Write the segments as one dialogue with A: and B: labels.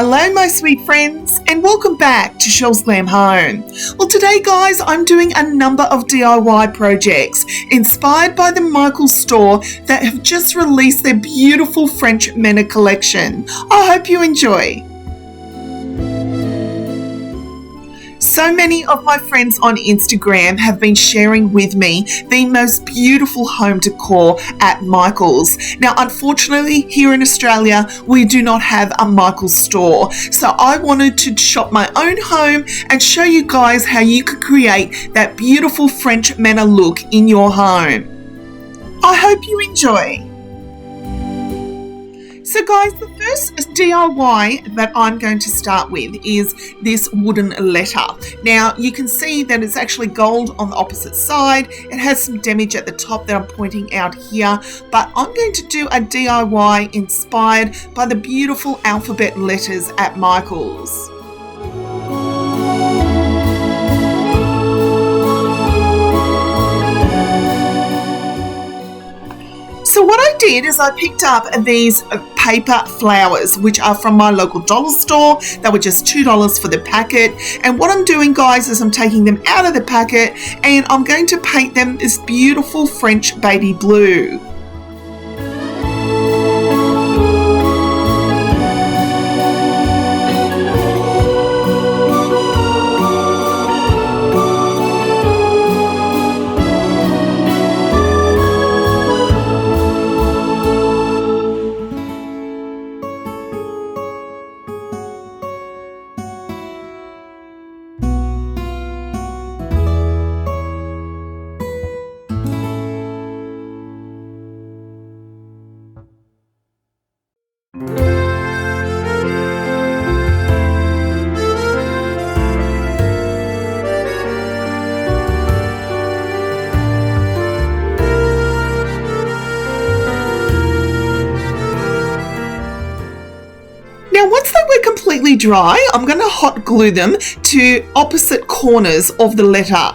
A: Hello my sweet friends and welcome back to Chelle's Glam Home. Well today guys I'm doing a number of DIY projects inspired by the Michaels store that have just released their beautiful French Manor collection. I hope you enjoy. So many of my friends on Instagram have been sharing with me the most beautiful home decor at Michaels. Now, unfortunately, here in Australia, we do not have a Michaels store. So I wanted to shop my own home and show you guys how you could create that beautiful French Manor look in your home. I hope you enjoy. So guys, the first DIY that I'm going to start with is this wooden letter. Now you can see that it's actually gold on the opposite side. It has some damage at the top that I'm pointing out here, but I'm going to do a DIY inspired by the beautiful alphabet letters at Michaels. So what I did is I picked up these paper flowers, which are from my local dollar store. They were just $2 for the packet. And what I'm doing, guys, is I'm taking them out of the packet and I'm going to paint them this beautiful French baby blue. Now once they were completely dry, I'm going to hot glue them to opposite corners of the letter.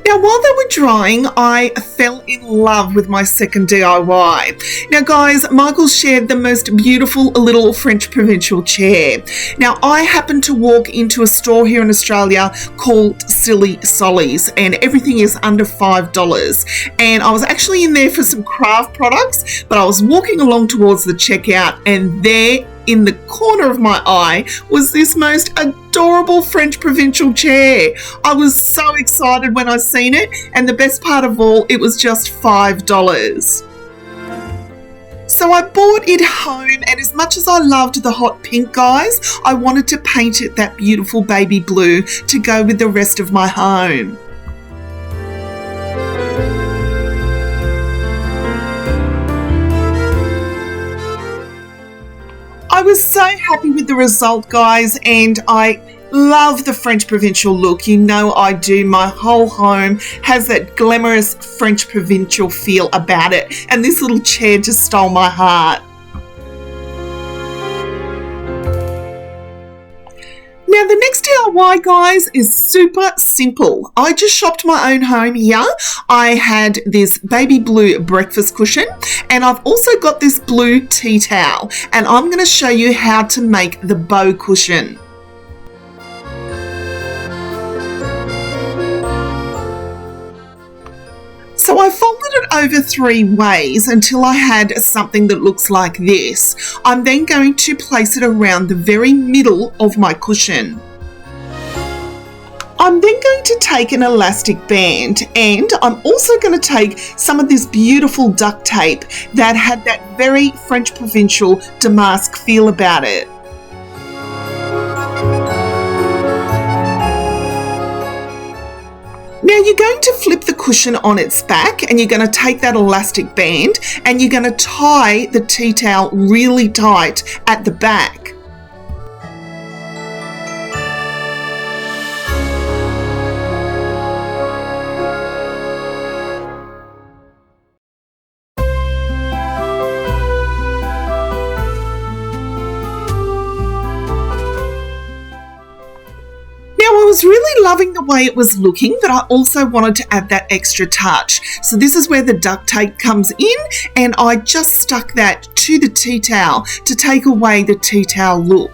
A: Now while they were drying, I fell in love with my second DIY. Now guys, Michaels shared the most beautiful little French provincial chair. Now I happened to walk into a store here in Australia called Silly Solly's and everything is under $5. And I was actually in there for some craft products, but I was walking along towards the checkout and there in the corner of my eye was this most adorable French provincial chair. I was so excited when I seen it, and the best part of all, it was just $5. So I brought it home, and as much as I loved the hot pink, guys, I wanted to paint it that beautiful baby blue to go with the rest of my home. I was so happy with the result, guys, and I love the French provincial look. You know I do. My whole home has that glamorous French provincial feel about it, and this little chair just stole my heart. Now the next DIY, guys, is super simple. I just shopped my own home here. I had this baby blue breakfast cushion and I've also got this blue tea towel, and I'm going to show you how to make the bow cushion. So I folded it over 3 ways until I had something that looks like this. I'm then going to place it around the very middle of my cushion. I'm then going to take an elastic band, and I'm also going to take some of this beautiful duct tape that had that very French provincial damask feel about it. Now you're going to flip the cushion on its back and you're going to take that elastic band and you're going to tie the tea towel really tight at the back. was really loving the way it was looking, but I also wanted to add that extra touch. So this is where the duct tape comes in, and I just stuck that to the tea towel to take away the tea towel look.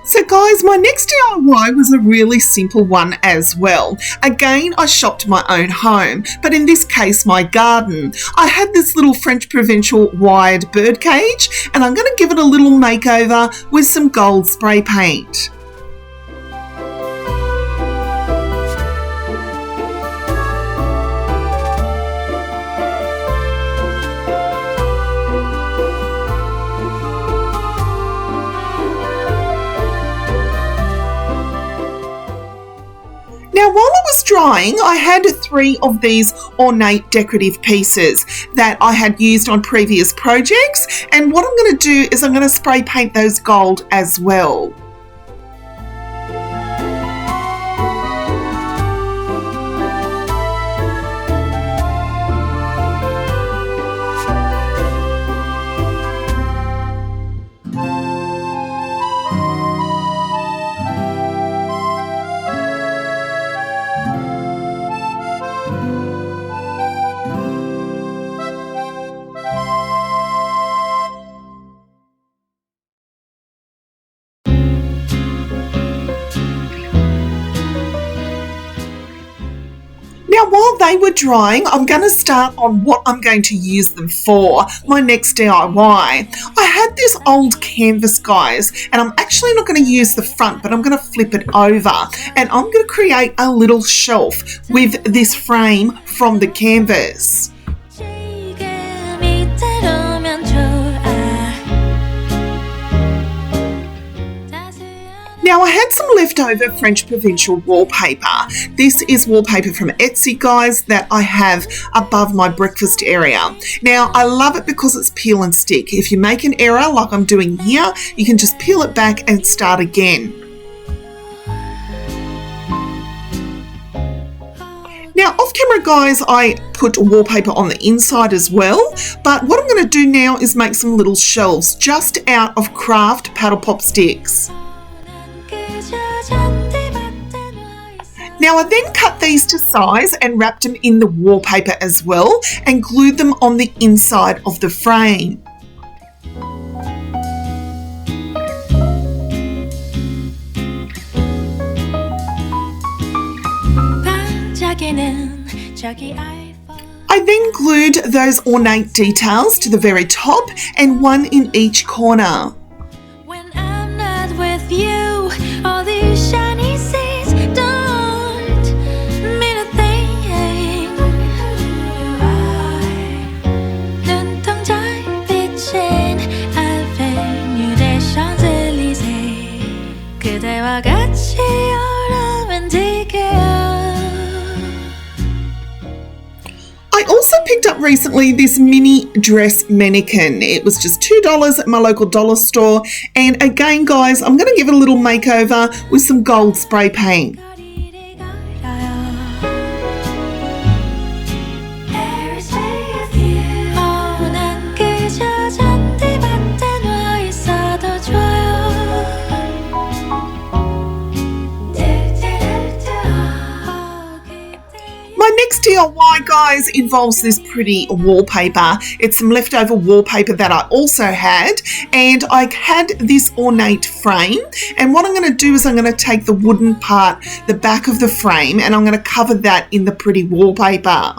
A: So guys, my next DIY was a really simple one as well. Again, I shopped my own home, but in this case, my garden. I had this little French provincial wired birdcage, and I'm going to give it a little makeover with some gold spray paint. Now, while it was drying, I had 3 of these ornate decorative pieces that I had used on previous projects, and what I'm going to do is I'm going to spray paint those gold as well. Now, while they were drying, I'm going to start on what I'm going to use them for, my next DIY. I had this old canvas, guys, and I'm actually not going to use the front, but I'm going to flip it over, and I'm going to create a little shelf with this frame from the canvas. Now, I had some leftover French provincial wallpaper. This is wallpaper from Etsy, guys, that I have above my breakfast area. Now, I love it because it's peel and stick. If you make an error like I'm doing here, you can just peel it back and start again. Now, off camera, guys, I put wallpaper on the inside as well, but what I'm going to do now is make some little shelves just out of craft paddle pop sticks. Now, I then cut these to size and wrapped them in the wallpaper as well and glued them on the inside of the frame. I then glued those ornate details to the very top and one in each corner.
B: When I'm not with you, all these shiny seeds don't mean a thing. 눈동자 비친 Avenue des Champs-Élysées 그대와 같이 오르면
A: I also picked up recently this mini dress mannequin. It was just $2 at my local dollar store. And again, guys, I'm going to give it a little makeover with some gold spray paint. Next DIY, guys, involves this pretty wallpaper. It's some leftover wallpaper that I also had, and I had this ornate frame, and what I'm going to do is I'm going to take the wooden part, the back of the frame, and I'm going to cover that in the pretty wallpaper.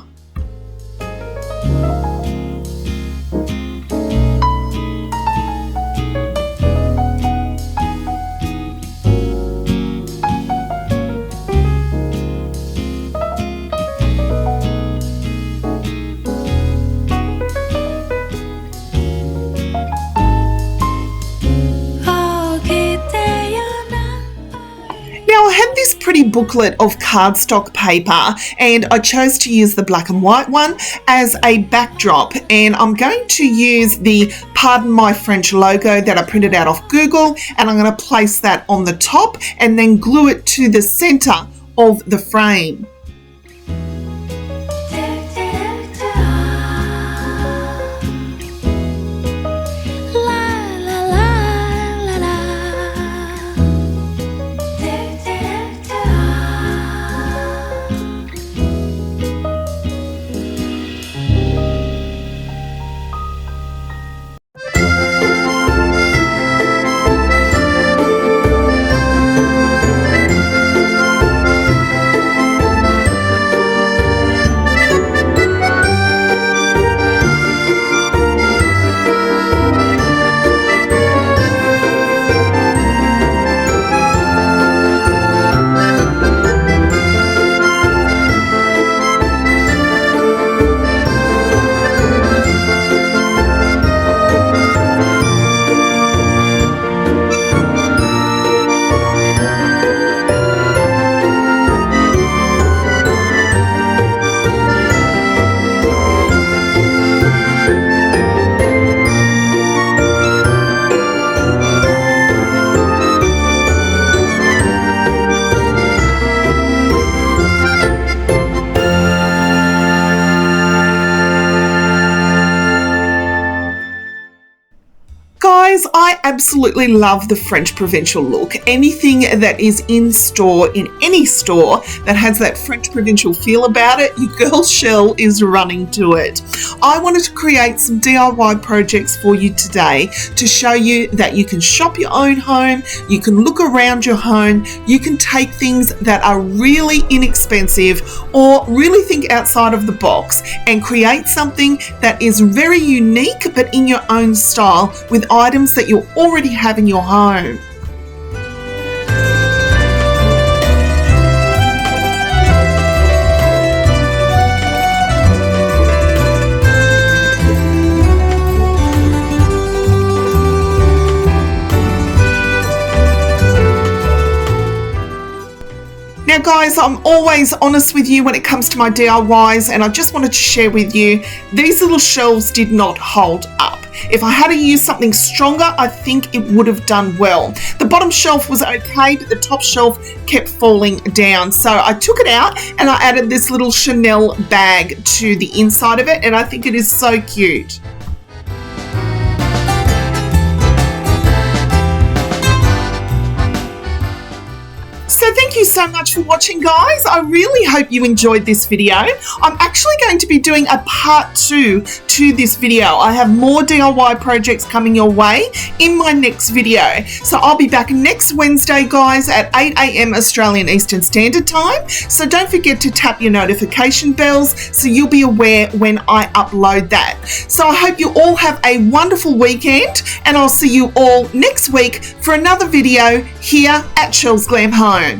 A: this pretty booklet of cardstock paper, and I chose to use the black and white one as a backdrop, and I'm going to use the Pardon My French logo that I printed out off Google, and I'm going to place that on the top and then glue it to the center of the frame. Guys, I absolutely love the French provincial look. Anything that is in store, in any store, that has that French provincial feel about it, your girl Chelle is running to it. I wanted to create some DIY projects for you today to show you that you can shop your own home, you can look around your home, you can take things that are really inexpensive or really think outside of the box and create something that is very unique but in your own style with items that you already have in your home. Now guys, I'm always honest with you when it comes to my DIYs, and I just wanted to share with you, these little shelves did not hold up. If I had to use something stronger, I think it would have done well. The bottom shelf was okay, but the top shelf kept falling down. So I took it out and I added this little Chanel bag to the inside of it, and I think it is so cute. So thank you so much for watching, guys. I really hope you enjoyed this video. I'm actually going to be doing a part 2 to this video. I have more DIY projects coming your way in my next video. So I'll be back next Wednesday, guys, at 8 a.m. Australian Eastern Standard Time. So don't forget to tap your notification bells so you'll be aware when I upload that. So I hope you all have a wonderful weekend, and I'll see you all next week for another video here at Chellesglamhome.